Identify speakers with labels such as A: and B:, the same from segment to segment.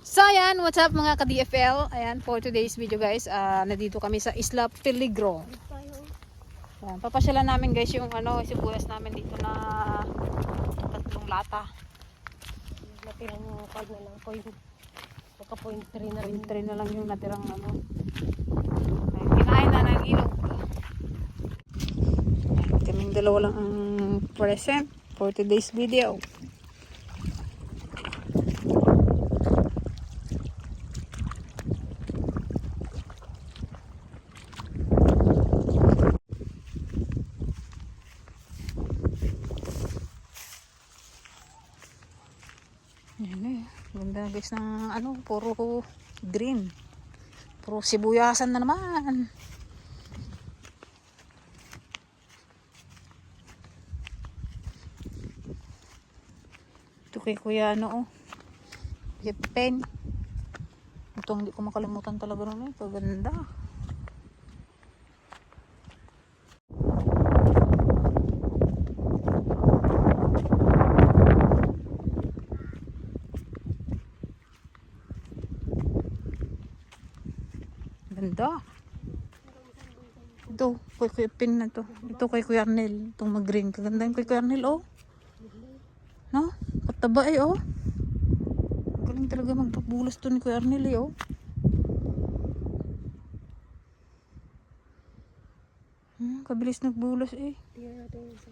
A: So ayan, what's up mga ka-DFL? Ayan, for today's video guys, nandito kami sa Isla Peligro. Ayan, papasyalan namin guys yung sibuyas namin dito na 3 lata.
B: Natirang pag na lang, magka 0.3 na rin.
A: 0.3 na lang yung natirang Ayan, kinain na ng ilog. Ayan, kaming dalawa lang ang present for today's video. Yan eh, ganda guys ng puro green. Puro sibuyasan na naman. Ito kay Kuya Pen. Ito hindi ko makalimutan talaga nun eh. Paganda. Ganda. Ito, kay Kuya Pin na to. Ito kay Kuya Arnel. Itong mag-green. Kaganda yung kay Kuya Arnel, oh. No? Kataba eh, oh. Galing talaga magpabulas to ni Kuya Arnel, eh, oh. Kabilis nagbulas, eh.
B: Tingnan natin yung isa.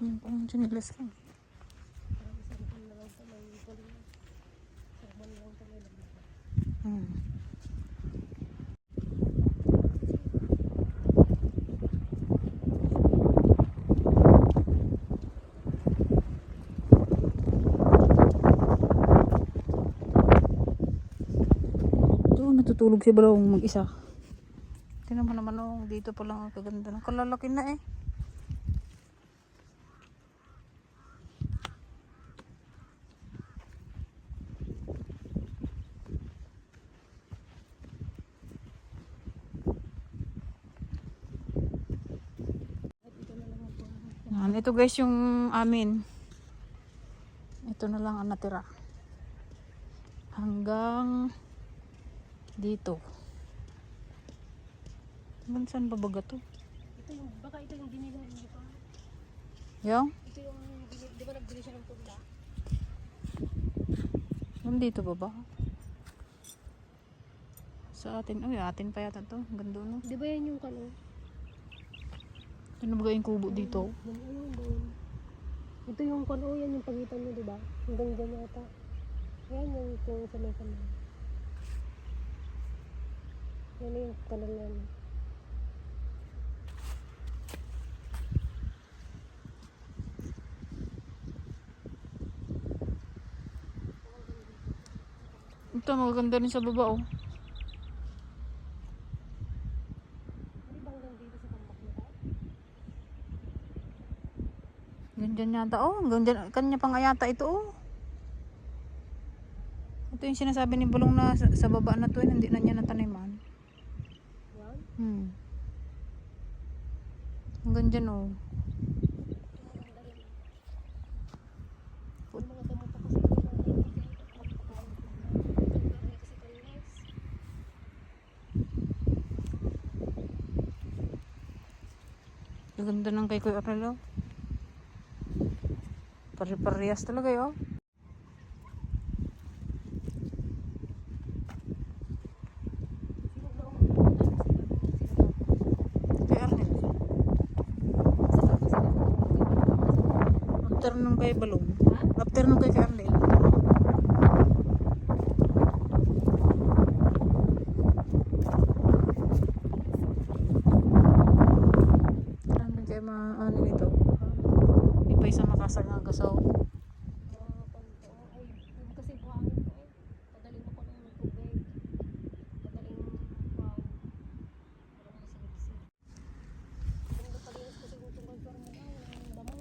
A: Ang sinilas ka. Natutulog si Balong mag-isa. Tingnan mo naman dito pa lang ang kaganda. Kalalaki na eh. Ito guys yung amin. Ito na lang ang natira. Hanggang dito. Saan ba baga to?
B: Baka ito yung binili niyo pa.
A: Yung?
B: Ito yung, di ba nagbili siya ng pula?
A: Nandito ba ba? Sa atin, atin pa yata to. Ganda no?
B: Di ba yan yung kano?
A: Ano ba yung kubo dito?
B: Ito yung kano, yan yung pagitan mo, di ba? Hanggang ganyan ata. Yan yung sa may kanal. Yan yung kanal yan.
A: Ito magaganda rin sa baba oh. Ganyan yata ganyan, kanya pang ayata ito oh. Ito yung sinasabi ni Bulong na sa baba na to hindi na niya nataniman. Yan? Hanggang dyan oh. Ganda ng kay Kuya Arnel. Pare-parehas talaga yun. Kuya Arnel. After nung kay Balong. After nung kay Arnel. Sa makasal nga gasaw.
B: Kasi buhangin ko eh. Padaling mo ko ng tubig. Padaling buhangin. Parang masilipsip. Kung napalinis kasi yung tungkol parang ang damo.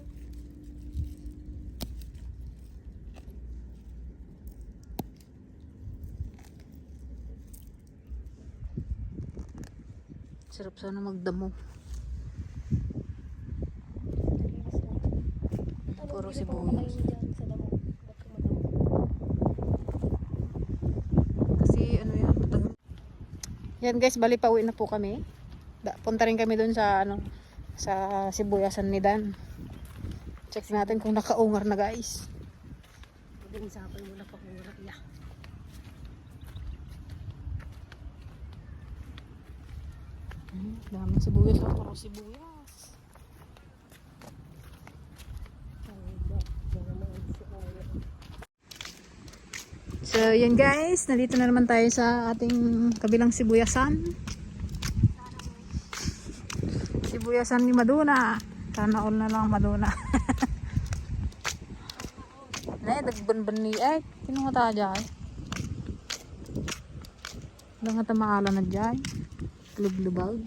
A: Sarap sana magdamo. Puro sibuyas.
B: Sa damo. Ba't ko madamo?
A: Kasi ano yan, matag- yan guys, bali pa uwi na po kami. Punta rin kami doon sa ano, sa sibuyasan ni Dan. Check natin kung nakaungar na guys.
B: Maging sapay mo na pakungurak ya.
A: Daming sibuyas, puro sibuyas. So yan guys, nandito na naman tayo sa ating kabilang sibuyasan. Sibuyasan ni Maduna. Sana all na lang Maduna. Nay, dagban-ban ni ay. Kinuha tayo dyan. Lang nga tamaala na dyan. Lub-lubag.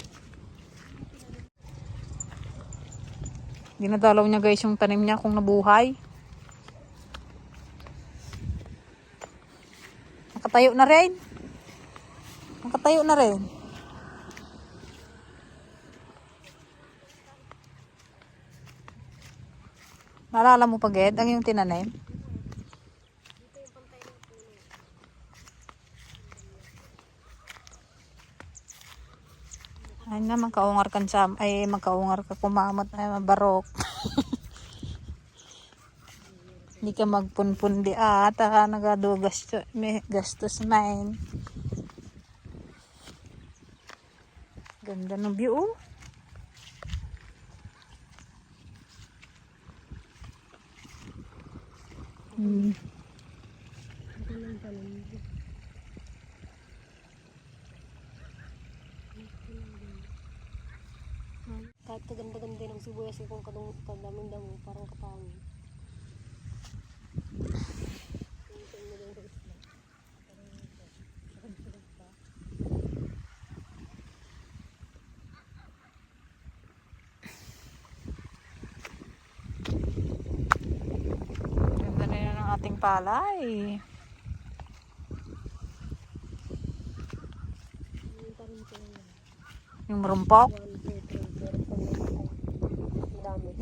A: Dinadalaw niya guys yung tanim niya kung nabuhay. Nakatayo na rin. Nakatayo na rin. Naalala mo pa, Ged? Ang yung tinanim? Ay na, magkaungar ka sa... Ay, magkaungar ka kumamot. Ay, mabarok. Hindi ka magpunpun di ata. Nagado gastos main. Ganda ng view, oh.
B: Kahit kaganda-ganda ng sibuyas kung kadaming damo, parang kapangin.
A: Ganda na yun ang ating palay. Yung marumpok.
B: 1, 2, 3, 4, 5, 6, 7, dami.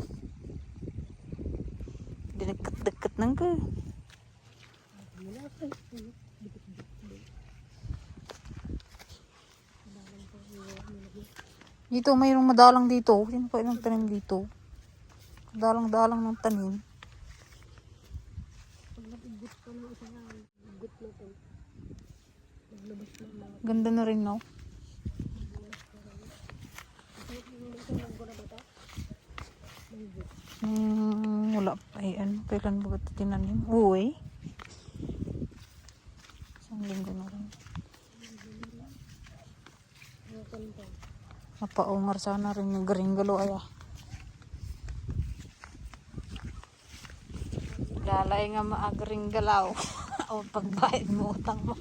A: Dinagkat-dagkat nang ka. Dito, mayroong madalang dito. Sino pa ilang tanim dito? Dalang-dalang ng tanim.
B: Pag nag-igot pa ng isa nga, igot na ito. Naglabas na mga.
A: Ganda na rin, no? Wala pa. Ay, ano, kailan ba ito tinanim? Uy. Isang linggo na rin. Mapaungar sana rin yung garinggalo ay ah. Lalay nga maagaring galaw. O pagbayad mo utang mo.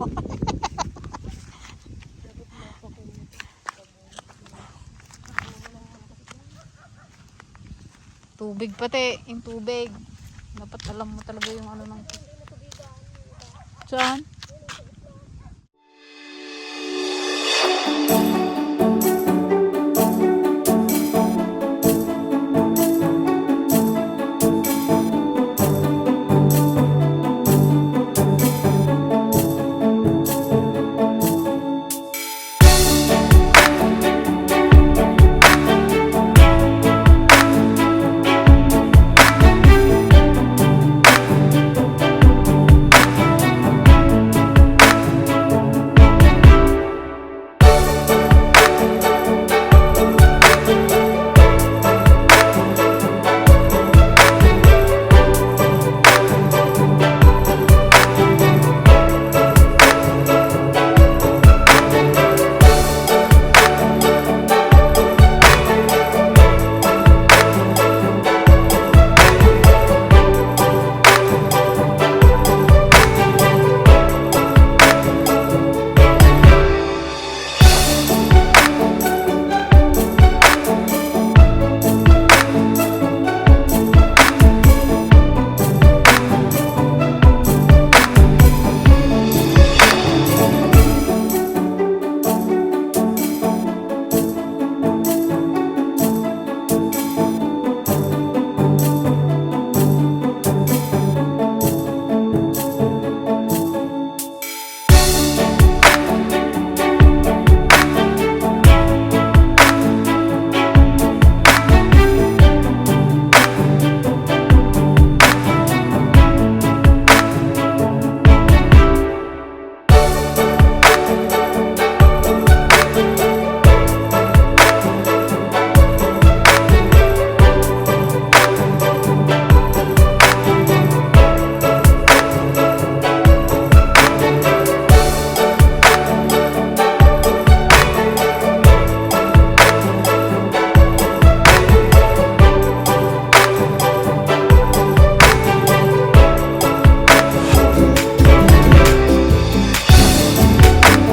A: Tubig pati, yung tubig. Dapat alam mo talaga yung ano ng... Saan?